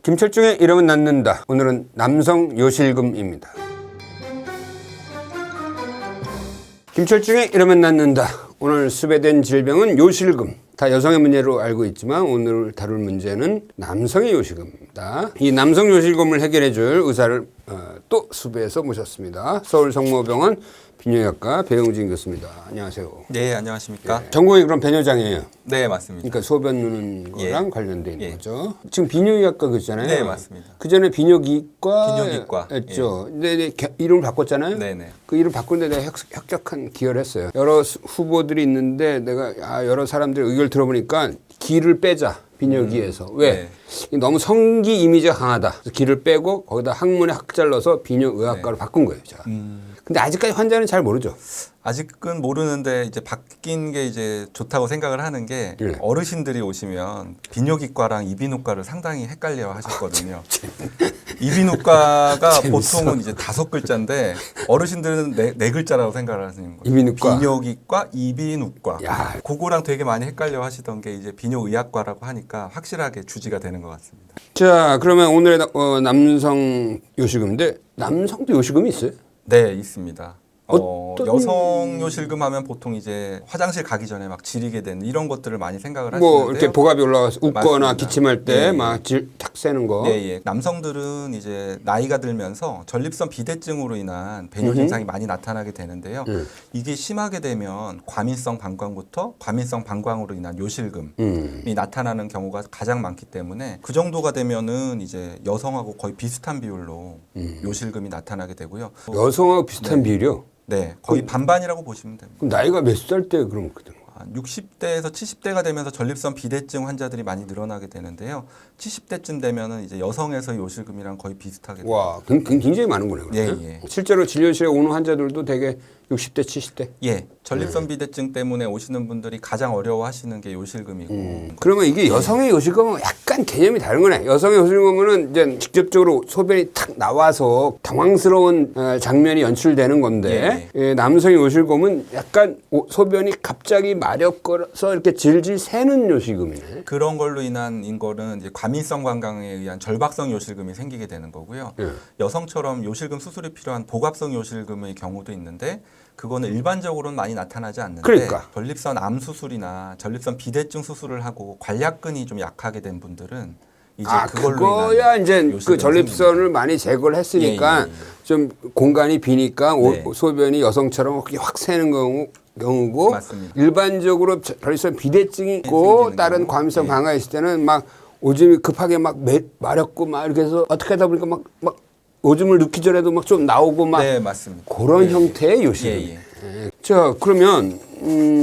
김철중의 이름은 낳는다. 오늘은 남성 요실금입니다. 김철중의 이름은 낳는다. 오늘 수배된 질병은 요실금. 다 여성의 문제로 알고 있지만 오늘 다룰 문제는 남성의 요실금입니다. 이 남성 요실금을 해결해 줄 의사를 또 수배해서 모셨습니다. 서울성모병원 비뇨기과 배용진 교수입니다. 안녕하세요. 네, 안녕하십니까. 네. 전공이 그럼 배뇨장이에요. 네, 맞습니다. 그러니까 소변 누는 거랑 관련돼 있는 거죠. 지금 비뇨기과 그잖아요. 네, 맞습니다. 그 전에 비뇨기과 했죠. 근데 이름을 바꿨잖아요. 네네. 그 이름 바꾸는데 내가 혁혁한 기여를 했어요. 여러 후보들이 있는데 내가 여러 사람들 의견을 들어보니까 기를 빼자. 비뇨기에서. 왜? 네. 너무 성기 이미지가 강하다. 그래서 기를 빼고 거기다 학문에 학자를 넣어서 비뇨의학과로 바꾼 거예요. 제가. 근데 아직까지 환자는 잘 모르죠. 아직은 모르는데 이제 바뀐 게 이제 좋다고 생각을 하는 게 네. 어르신들이 오시면 비뇨기과랑 이비인후과를 상당히 헷갈려 하셨거든요. 이비인후과가 보통은 이제 5글자인데 어르신들은 네 글자라고 생각을 하시는 거예요. 이비인후과. 비뇨기과, 이비인후과. 야. 그거랑 되게 많이 헷갈려 하시던 게 이제 비뇨의학과라고 하니까 확실하게 주지가 되는 것 같습니다. 자, 그러면 오늘의 남성 요실금인데 남성도 요실금이 있어요? 네, 있습니다. 어떤... 여성 요실금 하면 보통 이제 화장실 가기 전에 막 지리게 되는 이런 것들을 많이 생각을 뭐 하시는데요. 이렇게 복압이 올라와서 웃거나 맞습니다. 기침할 때 네, 막 탁 새는 거. 예, 예. 남성들은 이제 나이가 들면서 전립선 비대증으로 인한 배뇨 증상이 많이 나타나게 되는데요. 이게 심하게 되면 과민성 방광부터 과민성 방광으로 인한 요실금이 나타나는 경우가 가장 많기 때문에 그 정도가 되면은 이제 여성하고 거의 비슷한 비율로 요실금이 나타나게 되고요. 여성하고 비슷한 비율이요? 네, 거의 반반이라고 보시면 됩니다. 그럼 나이가 몇 살 때 그럼 그렇게 되는 거예요? 60대에서 70대가 되면서 전립선 비대증 환자들이 많이 늘어나게 되는데요. 70대쯤 되면은 이제 여성에서 요실금이랑 거의 비슷하게 돼요. 와, 굉장히 많은구나. 예, 예. 실제로 진료실에 오는 환자들도 되게 60대, 70대. 예, 전립선 비대증 때문에 오시는 분들이 가장 어려워하시는 게 요실금이고. 그러면 이게 여성의 요실금은 약간 개념이 다른 거네. 여성의 요실금은 이제 직접적으로 소변이 탁 나와서 당황스러운 장면이 연출되는 건데, 예, 남성의 요실금은 약간 소변이 갑자기 마렵거려서 이렇게 질질 새는 요실금이네. 그런 걸로 인한 인거는 이제 과민성 관광에 의한 절박성 요실금이 생기게 되는 거고요. 여성처럼 요실금 수술이 필요한 복압성 요실금의 경우도 있는데 그거는 일반적으로는 많이 나타나지 않는데 그러니까. 전립선 암 수술이나 전립선 비대증 수술을 하고 관략근이 좀 약하게 된 분들은 이제 그거야 이제 그 전립선을 많이 제거를 했으니까 좀 공간이 비니까 소변이 여성처럼 확 새는 경우고 맞습니다. 일반적으로 전립선 비대증이 있고 다른 과민성 방광이 있을 때는 막 오줌이 급하게 막 마렵고 막 이렇게 해서 어떻게 하다 보니까 막 오줌을 넣기 전에도 막 좀 나오고 막 네, 맞습니다. 그런 형태의 요실금. 자, 그러면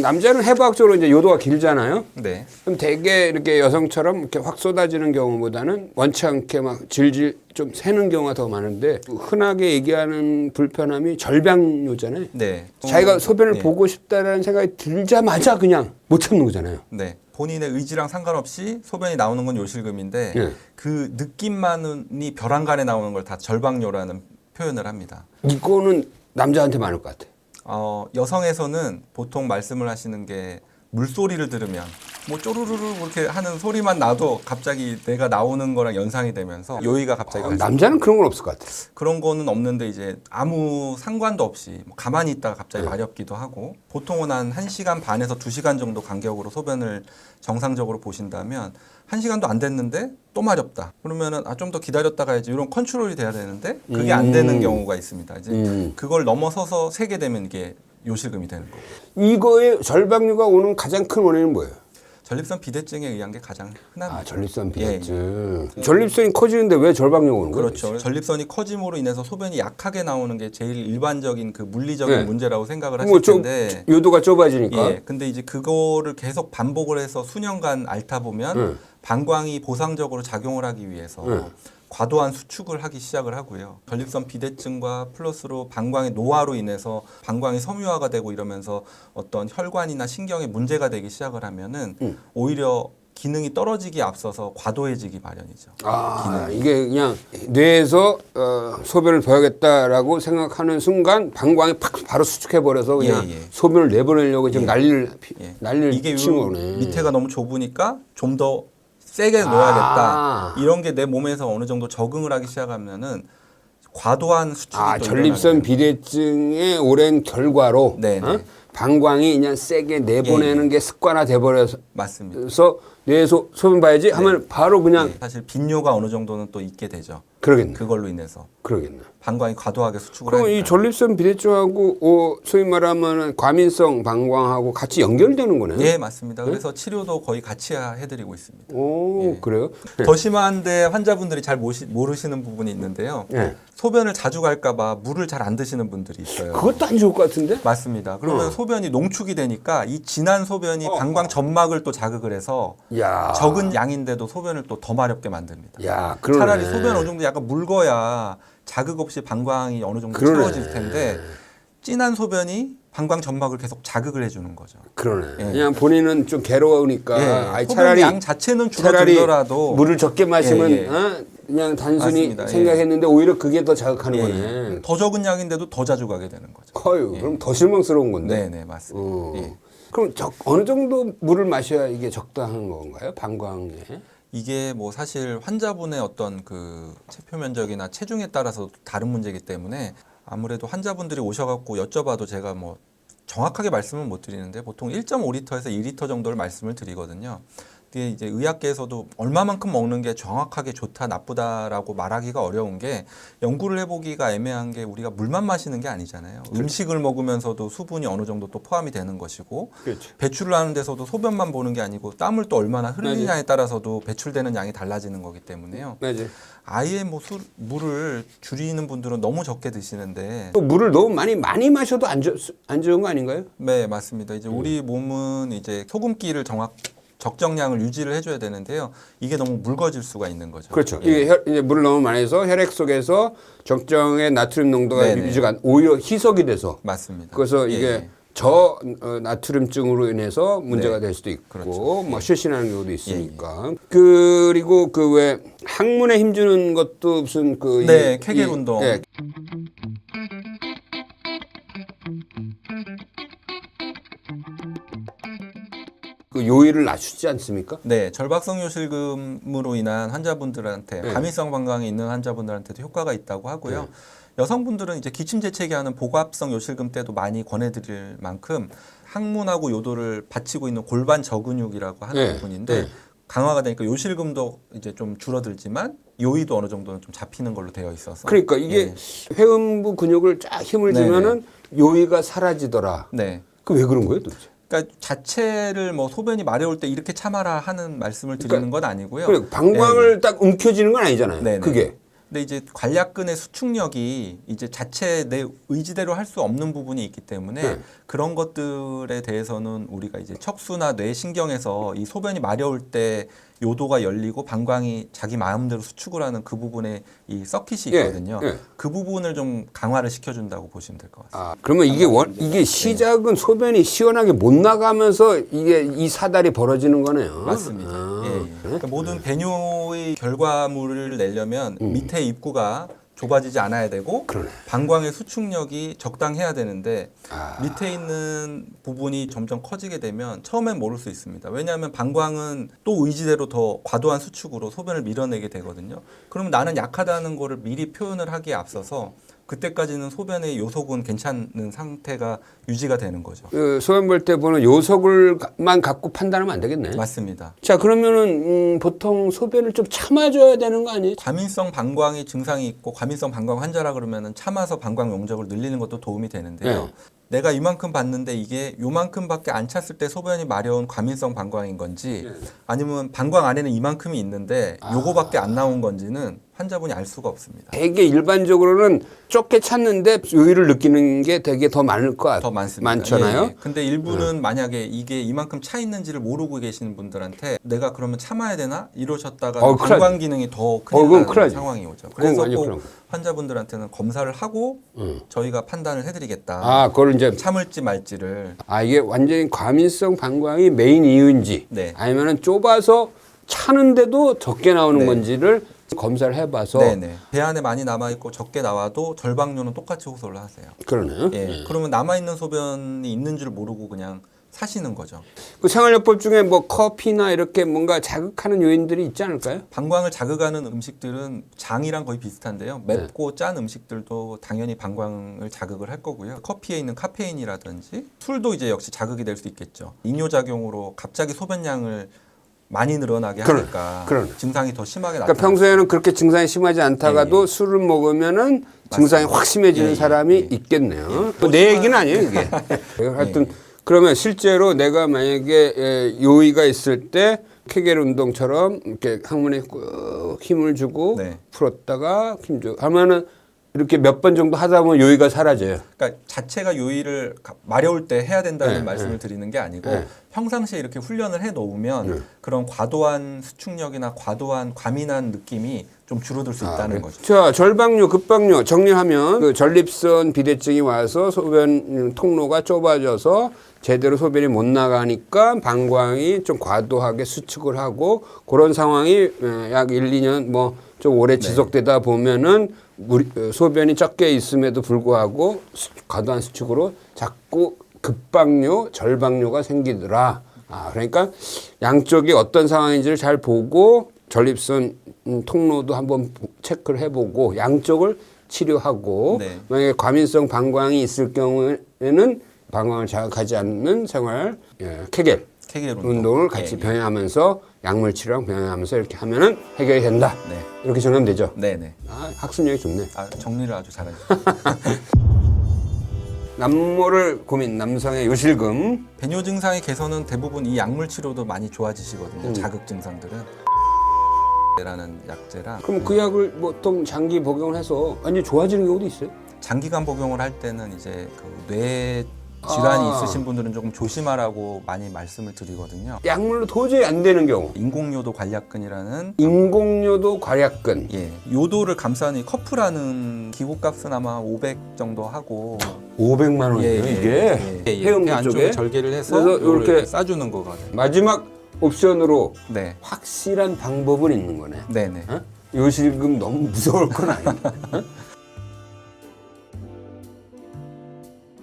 남자는 해부학적으로 이제 요도가 길잖아요. 네. 그럼 대개 이렇게 여성처럼 이렇게 확 쏟아지는 경우보다는 원치 않게 막 질질 좀 새는 경우가 더 많은데 흔하게 얘기하는 불편함이 절벽요잖아요. 네. 자기가 소변을 보고 싶다라는 생각이 들자마자 그냥 못 참는 거잖아요. 네. 본인의 의지랑 상관없이 소변이 나오는 건 요실금인데 그 느낌만이 벼랑간에 나오는 걸 다 절박요라는 표현을 합니다. 이거는 남자한테 많을 것 같아요. 여성에서는 보통 말씀을 하시는 게 물소리를 들으면 뭐 쪼르르르 그렇게 하는 소리만 나도 갑자기 내가 나오는 거랑 연상이 되면서 요의가 갑자기 남자는 그런 건 없을 것 같아요. 그런 거는 없는데 이제 아무 상관도 없이 뭐 가만히 있다가 갑자기 마렵기도 하고 보통은 한 1시간 반에서 2시간 정도 간격으로 소변을 정상적으로 보신다면 1시간도 안 됐는데 또 마렵다. 그러면은 좀 더 기다렸다가 해야지 이런 컨트롤이 돼야 되는데 그게 안 되는 경우가 있습니다. 이제 그걸 넘어서서 새게 되면 이게 요실금이 되는 거고. 이거의 절박류가 오는 가장 큰 원인은 뭐예요? 전립선 비대증에 의한 게 가장 흔합니다. 전립선 비대증. 전립선이 커지는데 왜 절박류가 오는 거예요? 그렇죠. 전립선이 커짐으로 인해서 소변이 약하게 나오는 게 제일 일반적인 그 물리적인 문제라고 생각을 하실 텐데 요도가 좁아지니까. 예. 근데 이제 그거를 계속 반복을 해서 수년간 앓다 보면 방광이 보상적으로 작용을 하기 위해서 과도한 수축을 하기 시작을 하고요. 전립선 비대증과 플러스로 방광의 노화로 인해서 방광이 섬유화가 되고 이러면서 어떤 혈관이나 신경에 문제가 되기 시작을 하면은 오히려 기능이 떨어지기 앞서서 과도해지기 마련이죠. 이게 그냥 뇌에서 소변을 보야겠다라고 생각하는 순간 방광이 팍 바로 수축해버려서 그냥 소변을 내보내려고 지금 난리를 치는 거네. 밑에가 너무 좁으니까 좀 더 세게 놓아야겠다. 이런 게 내 몸에서 어느 정도 적응을 하기 시작하면은 과도한 수축이 또 전립선 비대증의 오랜 결과로 네네. 방광이 그냥 세게 내보내는 게 습관화돼 버려서 맞습니다. 뇌에서 소변 봐야지 하면 바로 그냥 사실 빈뇨가 어느 정도는 또 있게 되죠. 그러겠네. 그걸로 인해서 그러겠네. 방광이 과도하게 수축을 그럼 하니까. 이 전립선 비대증하고 소위 말하면 과민성 방광하고 같이 연결되는 거네요. 예, 맞습니다. 그래서 치료도 거의 같이 해드리고 있습니다. 오, 그래요? 더 심한데 환자분들이 잘 모르시는 부분이 있는데요. 네. 소변을 자주 갈까봐 물을 잘 안 드시는 분들이 있어요. 그것도 안 좋을 것 같은데? 맞습니다. 그러면 소변이 농축이 되니까 이 진한 소변이 방광 점막을 또 자극을 해서 야, 적은 양인데도 소변을 또 더 마렵게 만듭니다. 야, 그러네. 차라리 소변 어느 정도 약간 묽어야 자극 없이 방광이 어느 정도 그러네. 채워질 텐데 진한 소변이 방광 점막을 계속 자극을 해주는 거죠. 그러네. 예. 그냥 본인은 좀 괴로우니까 소변 차라리 양 자체는 차라리 줄어들더라도 물을 적게 마시면 예, 예. 그냥 단순히 맞습니다. 생각했는데 오히려 그게 더 자극하는 예, 거네. 더 적은 양인데도 더 자주 가게 되는 거죠. 커요. 그럼 더 실망스러운 건데. 네, 맞습니다. 어. 예. 그럼 어느 정도 물을 마셔야 이게 적당한 건가요? 방광에? 이게 뭐 사실 환자분의 어떤 그 체표 면적이나 체중에 따라서 다른 문제이기 때문에 아무래도 환자분들이 오셔갖고 여쭤봐도 제가 뭐 정확하게 말씀은 못 드리는데 보통 1.5리터에서 2리터 정도를 말씀을 드리거든요. 근데 이제 의학계에서도 얼마만큼 먹는 게 정확하게 좋다 나쁘다라고 말하기가 어려운 게 연구를 해보기가 애매한 게 우리가 물만 마시는 게 아니잖아요. 음식을 먹으면서도 수분이 어느 정도 또 포함이 되는 것이고 그렇죠. 배출을 하는 데서도 소변만 보는 게 아니고 땀을 또 얼마나 흘리냐에 따라서도 배출되는 양이 달라지는 거기 때문에요. 맞아요. 아예 뭐 물을 줄이는 분들은 너무 적게 드시는데 또 물을 너무 많이 마셔도 안 좋은 거 아닌가요? 네, 맞습니다. 이제 우리 몸은 이제 소금기를 적정량을 유지를 해줘야 되는데요. 이게 너무 묽어질 수가 있는 거죠. 그렇죠. 예. 이게 이제 물을 너무 많이 해서 혈액 속에서 적정의 나트륨 농도가 네네. 유지가 오히려 희석이 돼서 맞습니다. 그래서 예, 이게 예. 나트륨증으로 인해서 문제가 네. 될 수도 있고 그렇죠. 뭐 실신하는 경우도 있으니까 그리고 그 왜 항문에 힘주는 것도 무슨 네, 케겔 운동. 예. 그 요일을 낮추지 않습니까? 네, 절박성 요실금으로 인한 환자분들한테 네. 과민성 방광이 있는 환자분들한테도 효과가 있다고 하고요. 여성분들은 이제 기침 재채기하는 복압성 요실금 때도 많이 권해드릴 만큼 항문하고 요도를 받치고 있는 골반 저근육이라고 하는 네. 부분인데 네. 강화가 되니까 요실금도 이제 좀 줄어들지만 요의도 어느 정도는 좀 잡히는 걸로 되어 있어서. 그러니까 이게 회음부 근육을 쫙 힘을 네네. 주면은 요의가 사라지더라. 네. 그 왜 그런 거예요, 도대체? 그러니까 자체를 뭐 소변이 마려울 때 이렇게 참아라 하는 말씀을 드리는 건 아니고요. 그래, 방광을 딱 움켜쥐는 건 아니잖아요. 네네. 그게. 근데 이제 관략근의 수축력이 이제 자체 내 의지대로 할 수 없는 부분이 있기 때문에 네. 그런 것들에 대해서는 우리가 이제 척수나 뇌신경에서 이 소변이 마려울 때 요도가 열리고 방광이 자기 마음대로 수축을 하는 그 부분에 이 서킷이 예, 있거든요. 예. 그 부분을 좀 강화를 시켜준다고 보시면 될 것 같습니다. 그러면 이게 시작은 소변이 시원하게 못 나가면서 이게 이 사달이 벌어지는 거네요. 맞습니다. 아, 예, 예. 그래? 그러니까 모든 배뇨의 결과물을 내려면 밑에 입구가 좁아지지 않아야 되고 그러네. 방광의 수축력이 적당해야 되는데 아. 밑에 있는 부분이 점점 커지게 되면 처음엔 모를 수 있습니다. 왜냐하면 방광은 또 의지대로 더 과도한 수축으로 소변을 밀어내게 되거든요. 그러면 나는 약하다는 거를 미리 표현을 하기에 앞서서 그때까지는 소변의 요속은 괜찮은 상태가 유지가 되는 거죠. 그 소변 볼 때 보는 요속을만 갖고 판단하면 안 되겠네. 맞습니다. 자, 그러면은 보통 소변을 좀 참아줘야 되는 거 아니에요? 과민성 방광의 증상이 있고 과민성 방광 환자라 그러면은 참아서 방광 용적을 늘리는 것도 도움이 되는데요. 네. 내가 이만큼 봤는데 이게 요만큼밖에 안 찼을 때 소변이 마려운 과민성 방광인 건지 아니면 방광 안에는 이만큼이 있는데 요거밖에 안 나온 건지는 환자분이 알 수가 없습니다. 되게 일반적으로는 좁게 찼는데 요의를 느끼는 게 되게 더 많을 것 더 많습니다. 많잖아요. 예, 예. 근데 일부는 만약에 이게 이만큼 차 있는지를 모르고 계시는 분들한테 내가 그러면 참아야 되나 이러셨다가 큰일 방광 나죠. 기능이 더 그건 큰일 큰일 나는 나죠. 상황이 오죠. 그건 그래서 완전 꼭 큰일 나죠. 환자분들한테는 검사를 하고 저희가 판단을 해드리겠다. 아, 그걸 이제 참을지 말지를. 이게 완전히 과민성 방광이 메인 이유인지 네. 아니면은 좁아서 차는데도 적게 나오는 네. 건지를 검사를 해봐서 네네. 배 안에 많이 남아 있고 적게 나와도 절박료는 똑같이 호소를 하세요. 그러네요. 예. 그러면 남아 있는 소변이 있는 줄 모르고 그냥 사시는 거죠. 그 생활요법 중에 뭐 커피나 이렇게 뭔가 자극하는 요인들이 있지 않을까요? 방광을 자극하는 음식들은 장이랑 거의 비슷한데요. 맵고 짠 음식들도 당연히 방광을 자극을 할 거고요. 커피에 있는 카페인이라든지 술도 이제 역시 자극이 될 수 있겠죠. 이뇨작용으로 갑자기 소변량을 많이 늘어나게 하니까 그러네. 증상이 더 심하게 그러니까 나타나요. 평소에는 그렇게 증상이 심하지 않다가도 술을 먹으면은 증상이 확 심해지는 예, 예, 사람이 예. 있겠네요. 뭐내 얘기는 아니에요, 이게. 하여튼 그러면 실제로 내가 만약에 요의가 있을 때 케겔 운동처럼 이렇게 항문에 꾹 힘을 주고 네. 풀었다가 힘 주고 하면은 이렇게 몇 번 정도 하다 보면 요의가 사라져요. 그러니까 자체가 요일을 마려울 때 해야 된다는 네, 말씀을 드리는 게 아니고 네. 평상시에 이렇게 훈련을 해 놓으면 그런 과도한 수축력이나 과도한 과민한 느낌이 좀 줄어들 수 있다는 거죠. 자, 절박뇨, 급박뇨 정리하면 그 전립선 비대증이 와서 소변 통로가 좁아져서 제대로 소변이 못 나가니까 방광이 좀 과도하게 수축을 하고 그런 상황이 약 1, 2년 뭐 좀 오래 지속되다 보면은 소변이 적게 있음에도 불구하고 과도한 수축으로 자꾸 급박뇨, 절박뇨가 생기더라. 그러니까 양쪽이 어떤 상황인지를 잘 보고 전립선 통로도 한번 체크를 해보고 양쪽을 치료하고 네. 만약에 과민성 방광이 있을 경우에는 방광을 자극하지 않는 생활, 케겔 케겔 운동을 같이 병행하면서 약물 치료랑 병행하면서 이렇게 하면은 해결이 된다. 네. 이렇게 정하면 되죠. 네네. 학습력이 좋네. 정리를 아주 잘하셨어요. 남모를 고민 남성의 요실금. 배뇨 증상의 개선은 대부분 이 약물 치료도 많이 좋아지시거든요. 자극 증상들은. 라는 약제라 그럼 그 약을 보통 장기 복용을 해서 완전히 좋아지는 경우도 있어요? 장기간 복용을 할 때는 이제 그 뇌 질환이 있으신 분들은 조금 조심하라고 많이 말씀을 드리거든요. 약물로 도저히 안 되는 경우. 인공요도 관략근이라는 인공요도 괄약근. 요도를 감싸는 이 커프라는 기구값은 아마 500 정도 하고 500만 원이에요, 이게. 해운대 안쪽에 쪽에. 절개를 해서 그래서 요렇게 이렇게 싸주는 거거든요. 마지막 옵션으로 네, 확실한 방법은 있는 거네. 네네. 요실금 너무 무서울 건 아니야.